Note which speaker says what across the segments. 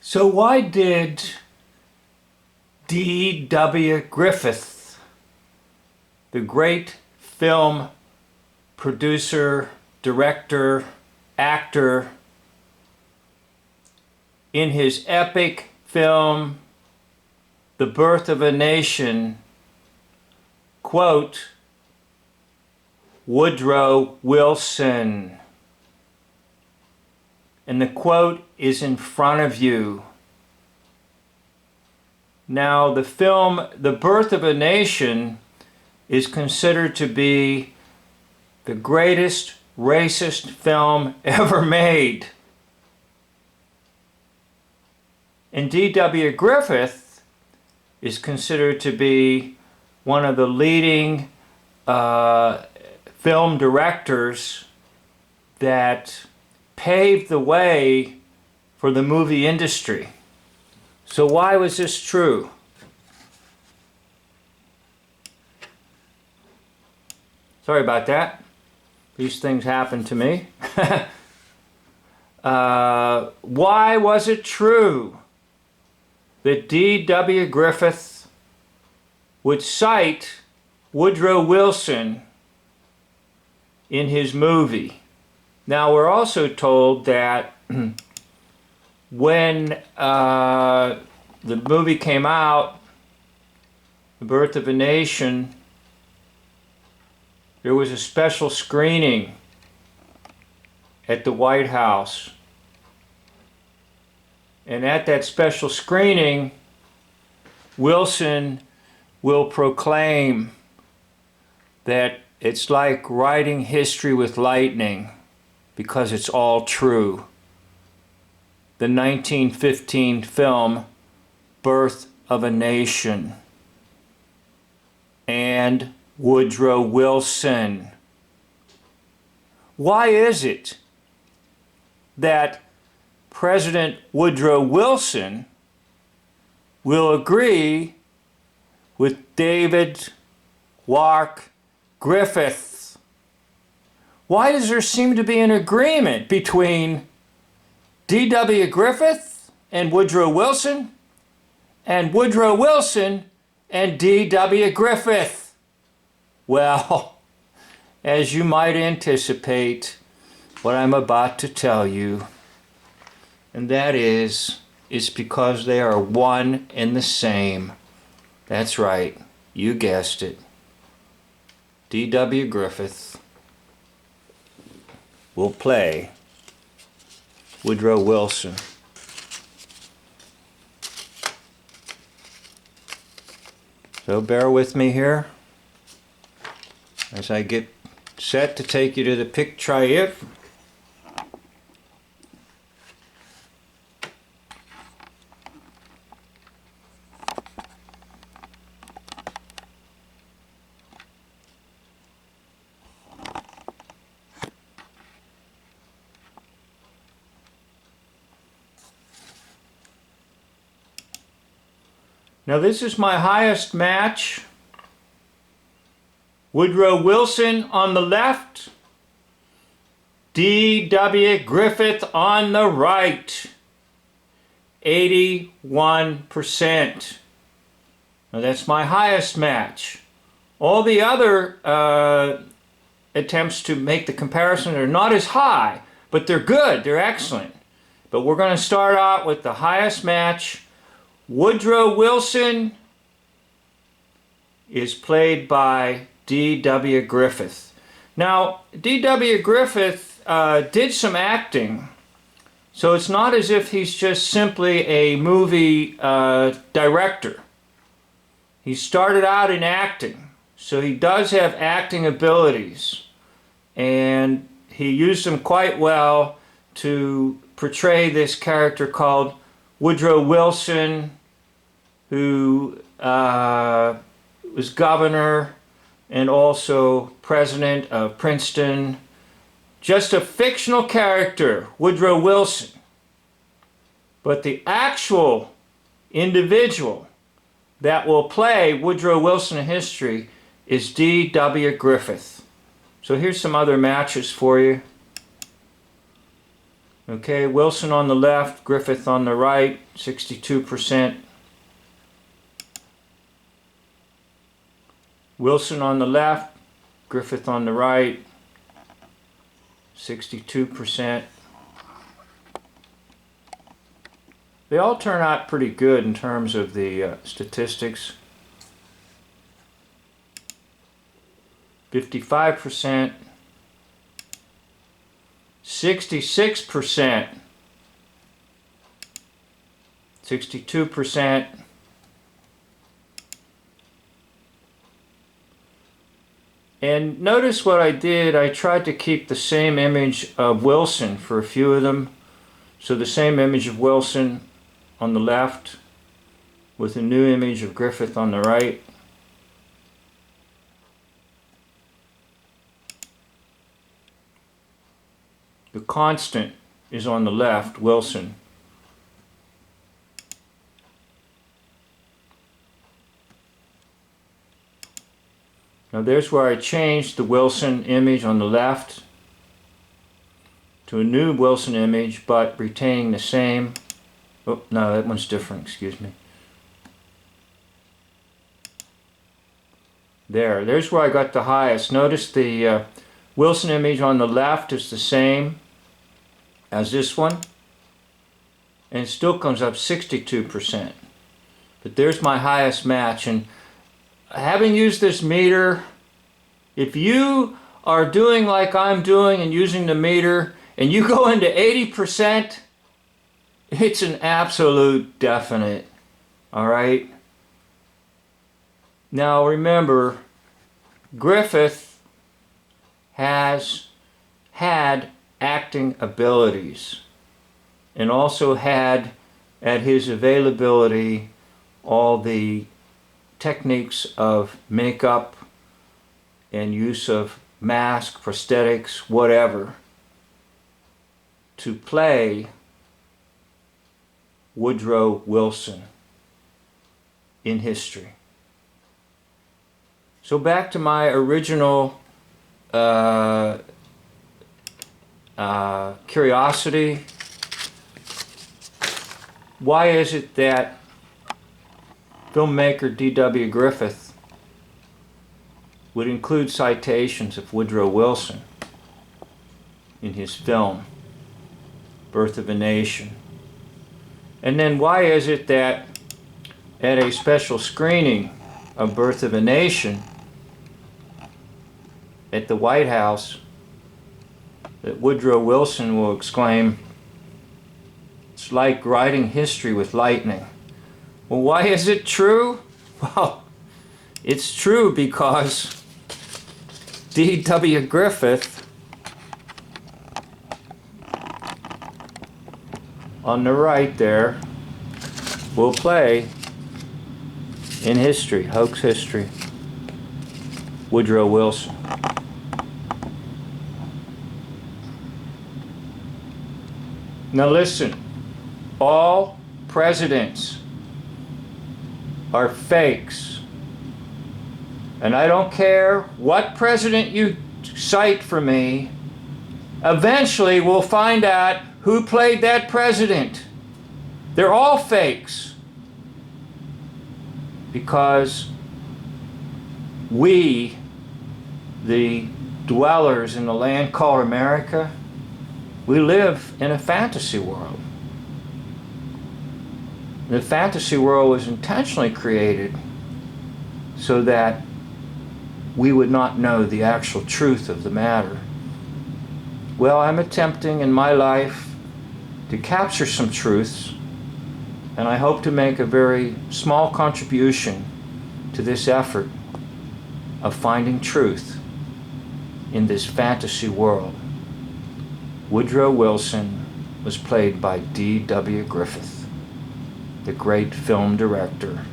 Speaker 1: So why did D.W. Griffith, the great film producer, director, actor, in his epic film, The Birth of a Nation, quote Woodrow Wilson? And the quote is in front of you. Now, the film The Birth of a Nation is considered to be the greatest racist film ever made. And D.W. Griffith is considered to be one of the leading film directors that paved the way for the movie industry. So why was this true? Sorry about that. These things happen to me. Why was it true that D.W. Griffith would cite Woodrow Wilson in his movie? Now, we're also told that when the movie came out, The Birth of a Nation, there was a special screening at the White House. And at that special screening, Wilson will proclaim that it's like writing history with lightning because it's all true. The 1915 film, Birth of a Nation, and Woodrow Wilson. Why is it that President Woodrow Wilson will agree with David Wark Griffith? Why does there seem to be an agreement between D.W. Griffith and Woodrow Wilson, and Woodrow Wilson and D.W. Griffith? Well, as you might anticipate, what I'm about to tell you, and that is because they are one and the same. That's right, you guessed it. D.W. Griffith will play Woodrow Wilson. So bear with me here as I get set to take you to the picture. Now this is my highest match. Woodrow Wilson on the left, D.W. Griffith on the right, 81%. Now that's my highest match. All the other attempts to make the comparison are not as high, but they're good, they're excellent. But we're going to start out with the highest match. Woodrow Wilson is played by D.W. Griffith. Now, D.W. Griffith did some acting, so it's not as if he's just simply a movie director. He started out in acting, so he does have acting abilities, and he used them quite well to portray this character called Woodrow Wilson, who was governor and also president of Princeton. Just a fictional character, Woodrow Wilson. But the actual individual that will play Woodrow Wilson in history is D.W. Griffith. So here's some other matches for you. Okay, Wilson on the left, Griffith on the right, 62%. Wilson on the left, Griffith on the right, 62%. They all turn out pretty good in terms of the statistics. 55%, 66%, 62%, and notice what I did. I tried to keep the same image of Wilson for a few of them. So the same image of Wilson on the left with a new image of Griffith on the right. The constant is on the left, Wilson. Now there's where I changed the Wilson image on the left to a new Wilson image, but retaining the same. Oh, no, that one's different, excuse me. There's where I got the highest. Notice the Wilson image on the left is the same as this one, and it still comes up 62%. But there's my highest match. And having used this meter, if you are doing like I'm doing and using the meter and you go into 80%, it's an absolute definite. All right? Now remember, Griffith has had acting abilities and also had at his availability all the techniques of makeup and use of mask, prosthetics, whatever, to play Woodrow Wilson in history. So back to my original curiosity. Why is it that filmmaker D.W. Griffith would include citations of Woodrow Wilson in his film Birth of a Nation? And then why is it that at a special screening of Birth of a Nation at the White House, that Woodrow Wilson will exclaim, "It's like writing history with lightning"? Well, why is it true? Well, it's true because D.W. Griffith on the right there will play in history, hoax history, Woodrow Wilson. Now listen, all presidents are fakes. And I don't care what president you cite for me, eventually we'll find out who played that president. They're all fakes. Because we, the dwellers in the land called America, we live in a fantasy world. The fantasy world was intentionally created so that we would not know the actual truth of the matter. Well, I'm attempting in my life to capture some truths, and I hope to make a very small contribution to this effort of finding truth in this fantasy world. Woodrow Wilson was played by D.W. Griffith, the great film director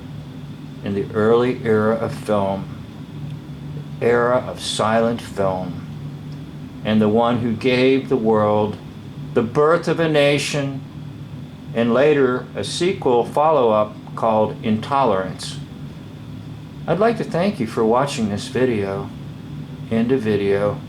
Speaker 1: in the early era of film, the era of silent film, and the one who gave the world The Birth of a Nation, and later a sequel follow-up called Intolerance. I'd like to thank you for watching this video. End of video.